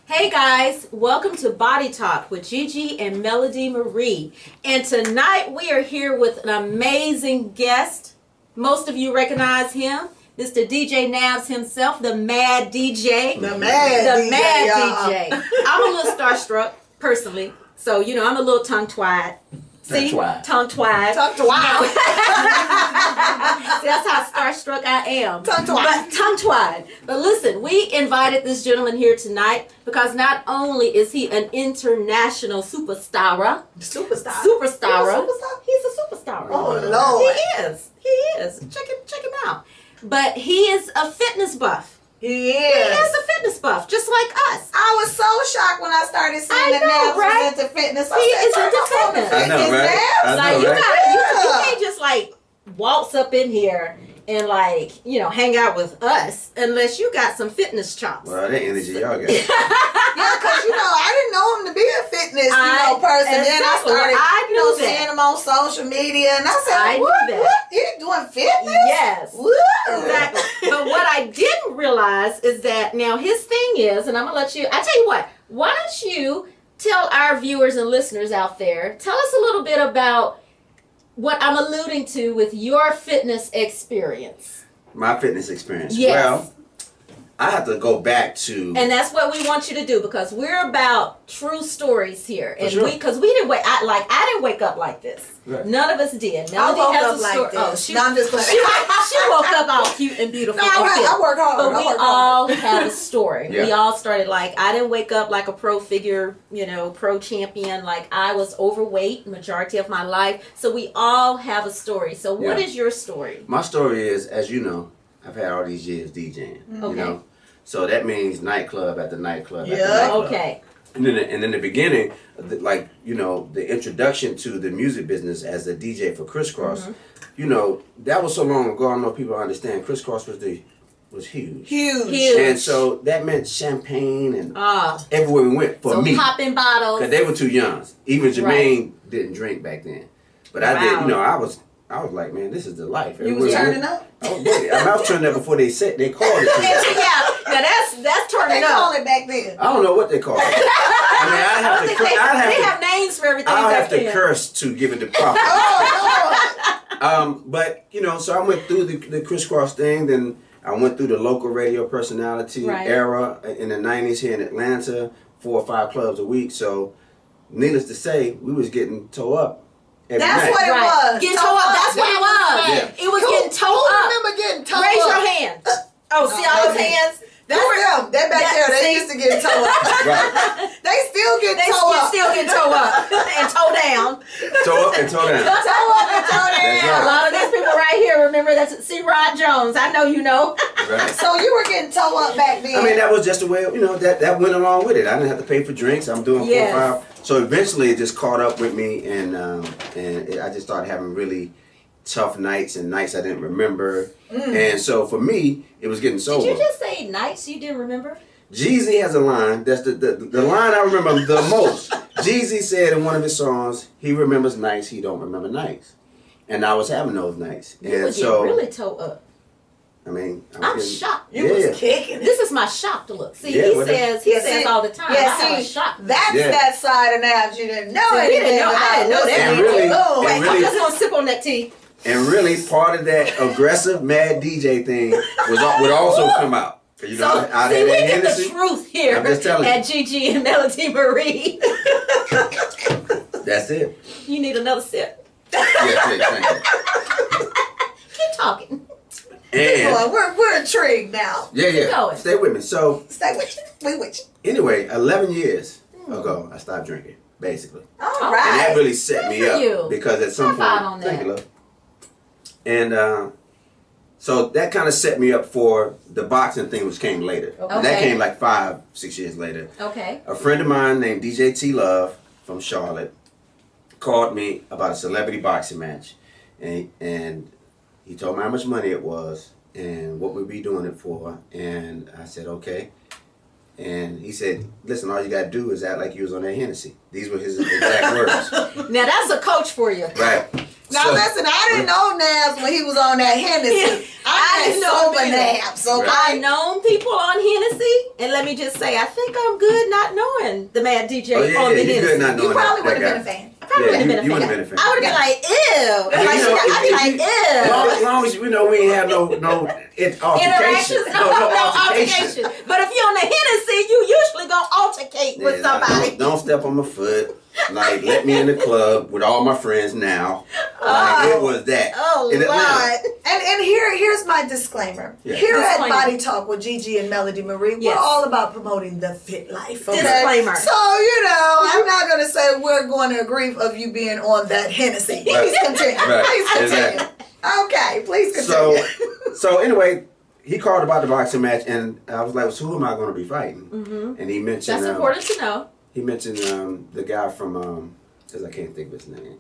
Hey guys, welcome to Body Talk with Gigi and Melody Marie. And tonight we are here with an amazing guest. Most of you recognize him, Mr. DJ Nabs himself, the Mad DJ. The Mad DJ. I'm a little starstruck, personally. So, you know, I'm a little tongue-tied. See? Tongue-tied. Tongue-tied. That's how starstruck I am. Tongue-tied. Tongue-tied. But listen, we invited this gentleman here tonight because not only is he an international superstar. Superstar. He's a superstar. Oh, Lord. He is. Check him out. But he is a fitness buff. He is. He is a fitness buff, just like us. I was so shocked when I started seeing that Nabs was into fitness. He is into fitness. I know, right? Like, you can't just like waltz up in here and like, you know, hang out with us unless you got some fitness chops. Well, that energy y'all got. Yeah, because, you know, I didn't know him to be a fitness, person. Then I started, seeing him on social media, and I said, what? You're doing fitness? Yes. What? Exactly. But what I didn't realize is that now his thing is, and I'm going to let you, I tell you what, why don't you tell our viewers and listeners out there, tell us a little bit about what I'm alluding to with your fitness experience. My fitness experience. Yes. Well, I have to go back to... And that's what we want you to do, because we're about true stories here. And sure. because we didn't I didn't wake up like this. Right. None of us did. I woke up like this. She woke up all cute and beautiful. No, I work hard. But we all have a story. Yeah. We all started like, I didn't wake up like a pro figure, you know, pro champion. Like, I was overweight majority of my life. So we all have a story. So what is your story? My story is, as you know, I've had all these years DJing. Okay. You know? So that means nightclub after nightclub after Yeah. nightclub. Okay. And then in the beginning, like, you know, the introduction to the music business as a DJ for Crisscross, you know, that was so long ago. I don't know if people understand. Crisscross was huge. Huge. And so that meant champagne and everywhere we went for so me. Popping bottles. Because they were too young. Even Jermaine didn't drink back then. But I did, you know, I was like, man, this is the life. You was turning up? I was turning up before they called it. Yeah, that's turning They up. call it back then. I don't know what they call it. I mean, they have names for everything. I'll have to curse to give it the proper. But, you know, so I went through the Crisscross thing, then I went through the local radio personality era in the 90s here in Atlanta, 4 or 5 clubs a week. So, needless to say, we was getting towed up. That's what it was. Getting towed up. That's what it was. Yeah. It was getting towed up. Who remember getting towed up? Raise your hand. See all those hands? That's them. They back there. They used to get towed up. Right. They still get towed up. They still get towed up and towed down. Toe up and toe down. Toe up and toe down. Right. A lot of these people right here, remember, that's C. Rod Jones. I know you know. Right. So you were getting towed up back then. I mean, that was just the way, you know, that went along with it. I didn't have to pay for drinks. I'm doing 4 or 5. So eventually it just caught up with me, and I just started having really tough nights and nights I didn't remember. And so for me, it was getting sober. Did you just say nights you didn't remember? Jeezy has a line. That's the line I remember the most. Jeezy said in one of his songs, he remembers nights, he don't remember nights. And I was having those nights. You were getting really towed up. I mean, I'm shocked. You was kicking. This is my shocked look. See, Yeah, he says all the time. I was shocked. That's that side of Nabs you didn't know. I didn't know that. And really, I'm just gonna sip on that tea. And really, part of that aggressive mad DJ thing would also come out. You know, so, see, we get the truth here I'm just telling at Gigi and Melody Marie. That's it. You need another sip. Yes, Keep talking. And we're intrigued now. Yeah. Going. Stay with me. So stay with you. We with you. Anyway, 11 years ago, I stopped drinking, basically. All right. And that really set me up you. because at some point, thank you, love. And so that kind of set me up for the boxing thing, which came later. Okay. And that came like 5, 6 years later. Okay. A friend of mine named DJ T Love from Charlotte called me about a celebrity boxing match, and he told me how much money it was and what we'd be doing it for, and I said okay. And he said, listen, all you got to do is act like you was on that Hennessy. These were his exact words. Now that's a coach for you. Right. Now listen, I didn't know Nabs when he was on that Hennessy. I didn't know Nabs. Okay? I've known people on Hennessy, and let me just say, I think I'm good not knowing the Mad DJ on the Hennessy. Good not knowing you probably would have been a fan. I probably would have been a fan. I would have been like, ew. I'd be like, ew. As long as we know we ain't have no interactions, no altercations. But if you're on the Hennessy, you usually gonna altercate with somebody. Don't step on my foot. Like, let me in the club with all my friends now. Like, it was that. Oh, Lord. And here's my disclaimer. Yeah. Here at Body Talk with Gigi and Melody Marie, we're all about promoting the fit life. Okay? Disclaimer. So, I'm not going to say we're going to agree of you being on that Hennessy. Please continue. Right. Please continue. Exactly. Okay, please continue. So anyway, he called about the boxing match, and I was like, so who am I going to be fighting? Mm-hmm. And he mentioned... That's important to know. He mentioned the guy from, because I can't think of his name.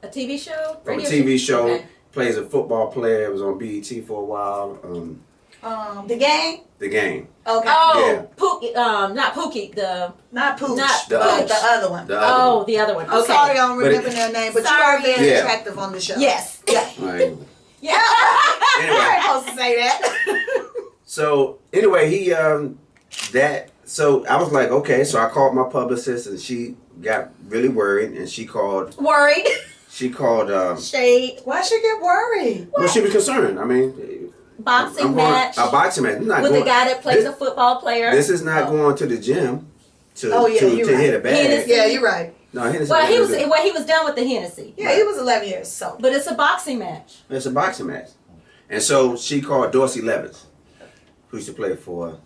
A TV show? From a TV show. Okay. Plays a football player. Was on BET for a while. The Game? The Game. Okay. Oh, Yeah. Pookie, not Pookie, Not Pooch, the other one. The other one. The other one. Okay. I'm sorry I don't remember their name, but you are very attractive on the show. Yes. Yeah. Right. Yeah. Anyway. I ain't supposed to say that. So anyway, so I was like, okay. So I called my publicist, and she got really worried, and she called. Worried. She called. Shade. Why she get worried? Well, she was concerned. I mean, Boxing match. A boxing match. With the guy that plays a football player. This is not going to the gym to right. hit a bag. Hennessy. Yeah, you're right. No, Hennessy. Well, he was done with the Hennessy. Yeah, he was 11 years. So, but it's a boxing match. It's a boxing match, and so she called Dorsey Levens, who used to play for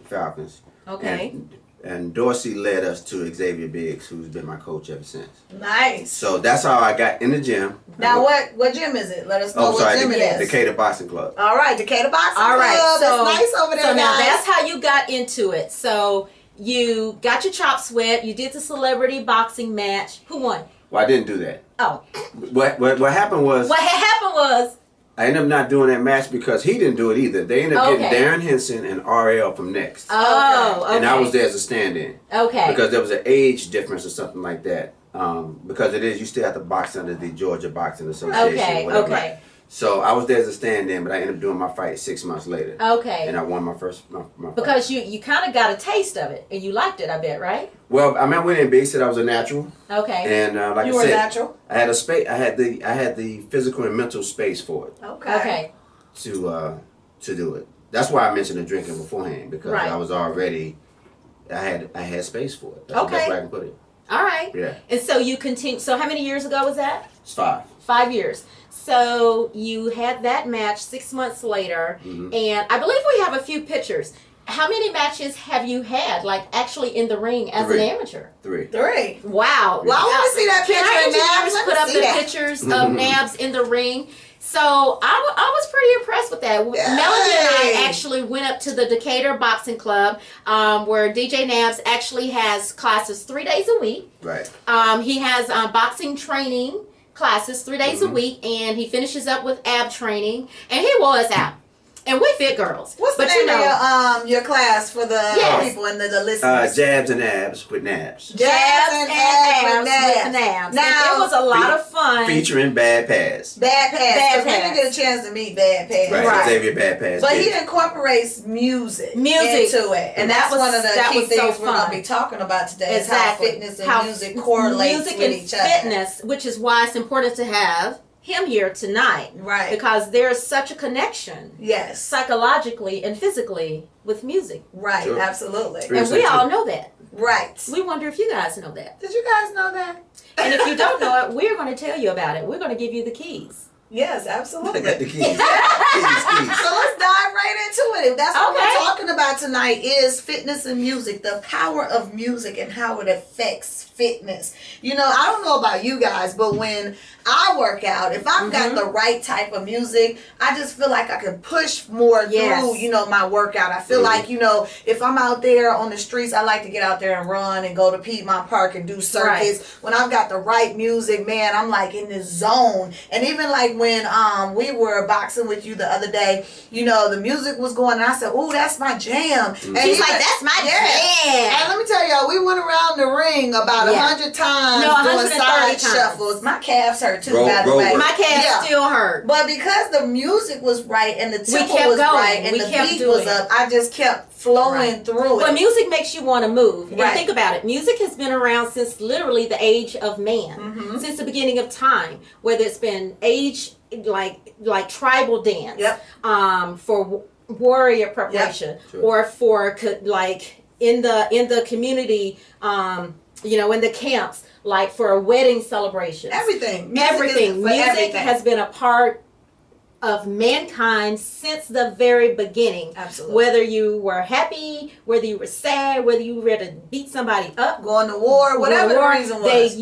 the Falcons. Okay. And Dorsey led us to Xavier Biggs, who's been my coach ever since. Nice. So that's how I got in the gym. Now, what gym is it? Let us know what gym it is. Decatur Boxing Club. All right, Decatur Boxing Club. All right, so it's nice over there. So now guys. that's how you got into it. So you got your chops wet. You did the celebrity boxing match. Who won? Well, I didn't do that. Oh. What happened was... What happened was... I ended up not doing that match because he didn't do it either. They ended up getting Darren Henson and RL from Next. Oh, okay. And I was there as a stand-in. Okay. Because there was an age difference or something like that. Because you still have to box under the Georgia Boxing Association. Okay, okay. So I was there as a stand-in, but I ended up doing my fight 6 months later. Okay. And I won my first my because fight. you kind of got a taste of it, and you liked it, I bet, right? Well, I mean, I went in base said I was a natural. Okay. And like you I said, were natural. I had a space. I had the physical and mental space for it. Okay. To do it. That's why I mentioned the drinking beforehand, because I was already. I had space for it. That's the best way I can put it. All right. Yeah. And so you continue. So how many years ago was that? It's 5. 5 years. So you had that match 6 months later, and I believe we have a few pictures. How many matches have you had, like actually in the ring as 3. an amateur? 3. Wow. Well, I want to see that picture. Can our engineers put up the pictures of Nabs in the ring? So I was pretty impressed with that. Melody and I actually went up to the Decatur Boxing Club, where DJ Nabs actually has classes 3 days a week. Right. He has boxing training classes 3 days a week, and he finishes up with ab training, and he was out. And we fit girls. What's the name of your class for the people and the listeners? Jabs and Abs with Nabs. Jabs and Abs with Nabs. Now, it was a lot of fun. Featuring Bad Pass. Bad Pass. We didn't get a chance to meet Bad Pass. Right. Xavier Bad Pass. But he incorporates music into it. And that's one of the key things we're going to be talking about today. Exactly. Is how fitness and music correlates with each other. Fitness, which is why it's important to have him here tonight, right? Because there's such a connection, yes, psychologically and physically with music, right? Sure. Absolutely, and we all know that, right? We wonder if you guys know that. Did you guys know that? And if you don't know it, we're going to tell you about it. We're going to give you the keys. Yes, absolutely. I got the keys. keys. So let's dive right into it. That's what we're talking about tonight is fitness and music, the power of music and how it affects fitness. You know, I don't know about you guys, but when I work out, if I've got the right type of music, I just feel like I can push more through, you know, my workout. I feel like, you know, if I'm out there on the streets, I like to get out there and run and go to Piedmont Park and do circuits. When I've got the right music, man, I'm like in this zone. And even like when we were boxing with you the other day, you know, the music was going and I said, "Ooh, that's my jam." Mm-hmm. And She's like, "That's my jam." And let me tell y'all, we went around the ring about 100 times doing 130 side times. shuffles. My calves hurt too, by the way. My calves still hurt. But because the music was right and the tempo was right and the beat was up, I just kept flowing through it. Well, music makes you want to move. Right. And think about it. Music has been around since literally the age of man, since the beginning of time. Whether it's been age like tribal dance, for warrior preparation, or for like in the community, you know, in the camps, like for a wedding celebration. Everything. Music has been a part of mankind since the very beginning. Absolutely. Whether you were happy, whether you were sad, whether you were ready to beat somebody up, going to war, whatever the reason was.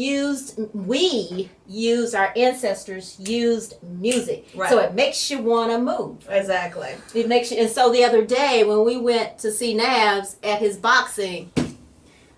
Our ancestors used music. Right. So it makes you want to move. Exactly. It makes you, and so the other day when we went to see Nabs at his boxing,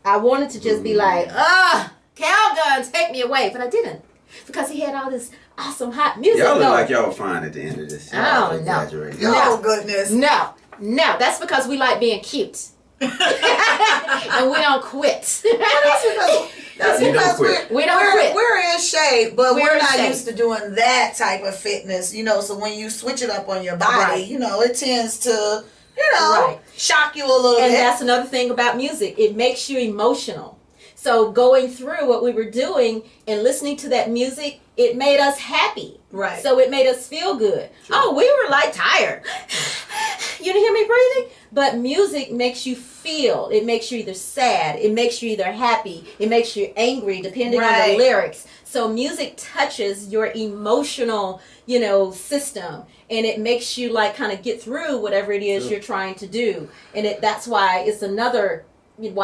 I wanted to just be like, Calgon, take me away. But I didn't. Because he had all this awesome hot music. Y'all look like y'all were fine at the end of this. Oh, exaggerating. Oh, goodness. No. That's because we like being cute. And we don't quit. That's We don't because quit. we're in shape, but we're not shape. used to doing that type of fitness, you know. So when you switch it up on your body, Right. you know, it tends to, you know, Right. shock you a little And bit. that's another thing about music. It makes you emotional. So going through what we were doing and listening to that music, it made us happy. Right. So it made us feel good. Sure. Oh, we were like tired. You didn't hear me breathing? But music makes you feel. It makes you either sad. It makes you either happy. It makes you angry, depending on the lyrics. So music touches your emotional, you know, system. And it makes you like kind of get through whatever it is you're trying to do. And that's why it's another reason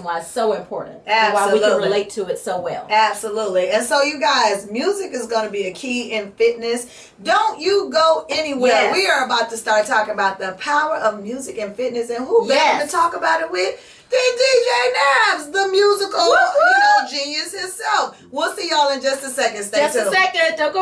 why it's so important. And why we can relate to it so well. Absolutely. And so you guys, music is going to be a key in fitness. Don't you go anywhere. Yes. We are about to start talking about the power of music and fitness, and who better to talk about it with than DJ Nabs, the musical, you know, genius himself. We'll see y'all in just a second. Stay tuned. Just a second. Don't go